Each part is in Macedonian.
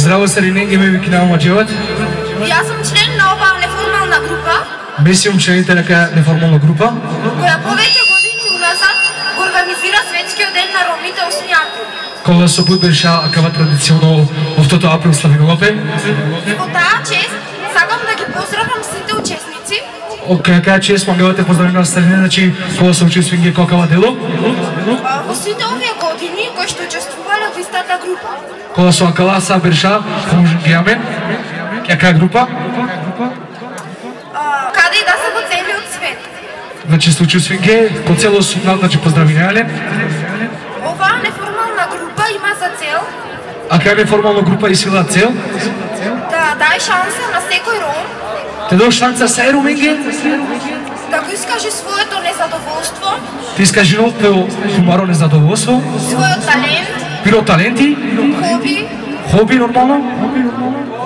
Здраво, Сарине, име ви Кинава Маджеват. Јас сум член на оваа неформална група. Мислим члените на неформална група, која повеќе години уназад организира светскиот ден на ромите 8 април. кога се поддржа акава традиционално во 2 април славиновапе. И во таа чест сакам да ги поздравам сите учесници. Каква чест могате поздравим на Сарине, значи кога се учествуваме какава дело? Во сите овие години кои што учествувале во истата група. Кога со акала са берша, помогаме. Каква група? Каде и да се во целиот свет. Значи се учествуваме по цело свет, значи поздравињале. Оваа неформална група има за цел. А каква неформална група има цел? Да дај шанса на секој ром. Те дадеш шанса се роминге? Да го искаже своето незадоволство. Ти искажи ново хумаро незадоволство. Својот талент. Било таленти. Хоби нормално.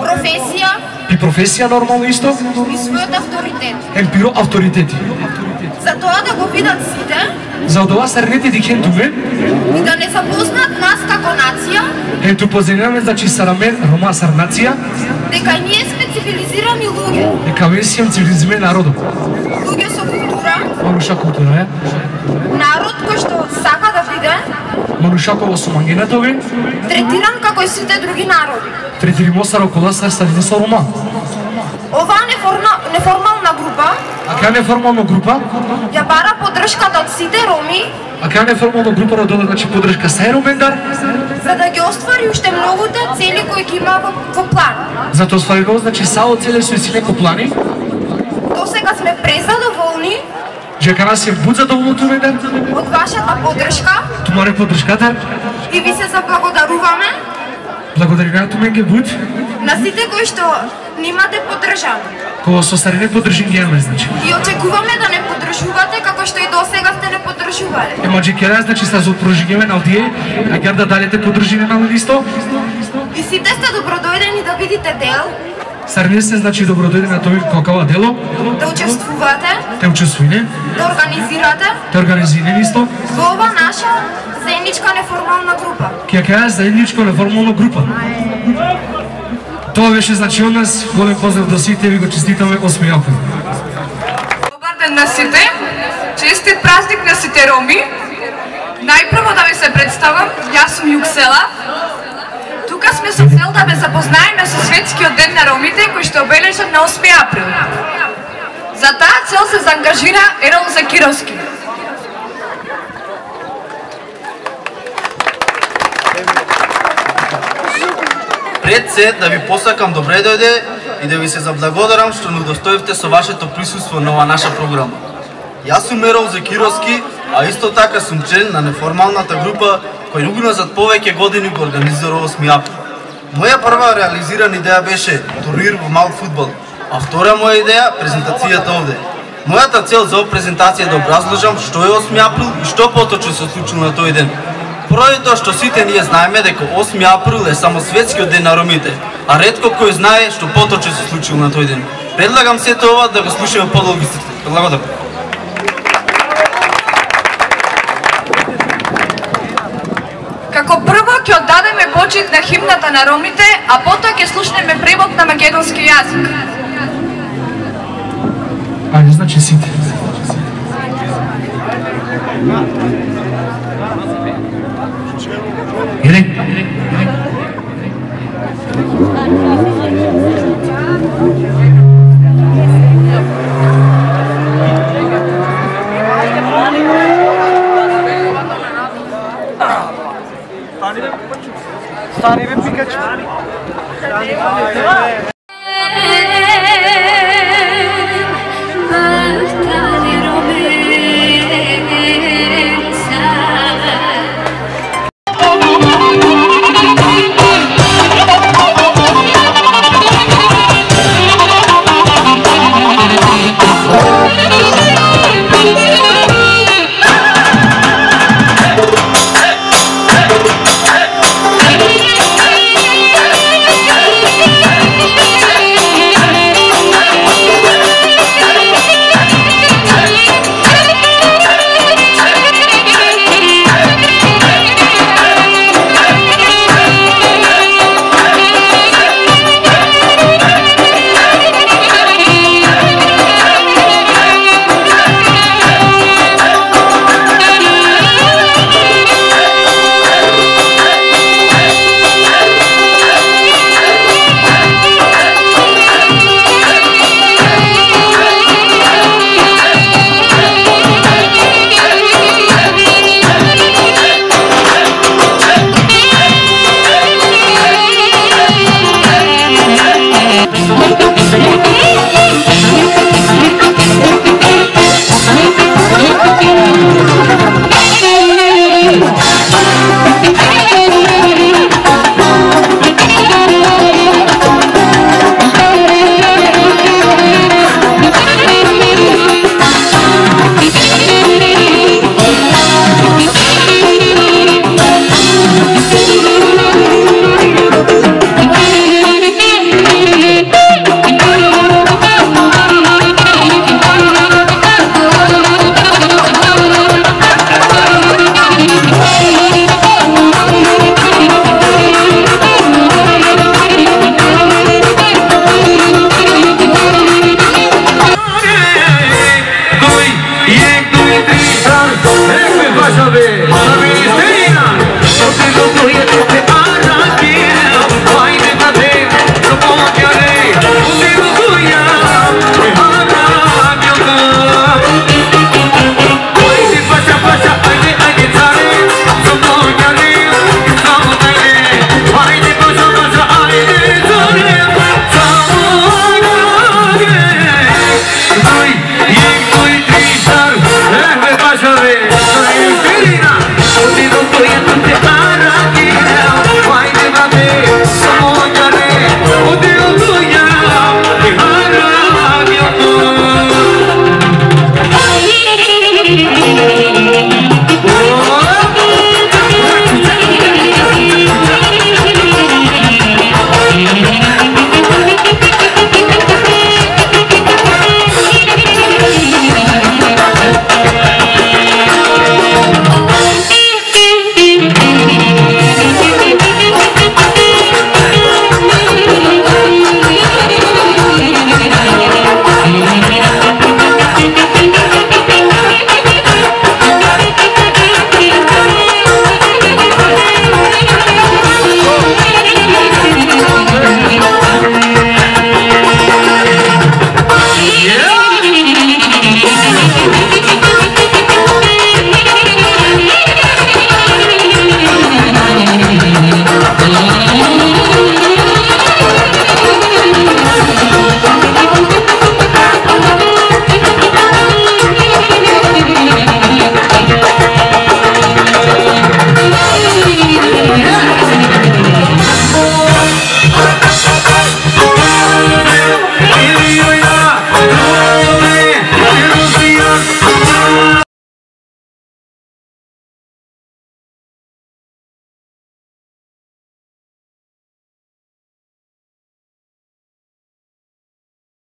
Професија. И професија нормално исто. И својот авторитет. Пиро авторитети. За тоа да го видат сите. За ова Саринете дикентуме. И да не запознаат нас како нација. Ето познаеме значи Сараме Рома Сарнација. Дека ние сме цивилизирани луѓе. Дека вие сме цивилизирани народот. Луѓе со култура. Мануша култура, Народ кој што сака да биде. Манушаково со мангенатови. Третиран како и сите други народи. Третиримо Сарокола Сарсадина со Рома. Оваа неформална група. А каква неформална група? Ја бара поддршката од сите роми. А каква неформална група да дода значи поддршка са ромендар? За да ги оствари уште многуте цели кои ги има во план. За тоа остварино значи сао цели со некои плани. До сега сме презадоволни. Дека нас е буд задоволното мендар. Од вашата поддршка. Тумаре поддршката. И ви се заблагодаруваме. Благодарението ми е буд. На сите кои што нимате поддржан. Кога со Сарине поддржуваме, значи. И очекуваме да не поддржувате како што и досега сте не поддржувале. Маје ќе значи се запрожигеме на овие, а ќе да далете поддржиме на листо. И сите сте добродојдени да видите дел. Сарине се значи добродојдени на тоа какова дело. Да учествувате. Те учествувате. Да организирате. Да организирате исто. Во ова наша заедничка неформална група. Ќе заедничка неформална група. Тоа беше значи од нас. Голем поздрав до сите, ви го честитаме 8 април. Добар ден на сите. Честит празник на сите роми. Најпрво да ви се представам, јас сум Јуксела. Тука сме со цел да ве запознаеме со светскиот ден на ромите кој што обележан на 8 април. За таа цел се заангажира Ерол Закировски. Пред се да ви посакам добре дојде и да ви се заблагодарам што ни удостоивте со вашето присуство на оваа наша програма. Јас сум Ерол Закировски, а исто така сум член на неформалната група кој уназад повеќе години го организира 8 април. Моја прва реализирана идеја беше турнир во мал фудбал, а втора моја идеја презентацијата овде. Мојата цел за оваа презентација е да образложам што е 8 април и што поточно се случило на тој ден. Поради тоа што сите ние знаеме дека 8 април е само светскиот ден на ромите, а ретко кој знае што поточно се случило на тој ден. Предлагам сето ова да го слушаме подолги сите. Благодарам. Како прво ќе оддадеме почит на химната на ромите, а потоа ќе слушнеме превод на македонски јазик. Ајде, значи сите. Иде. Stani ve Pikachu. Hey! бе!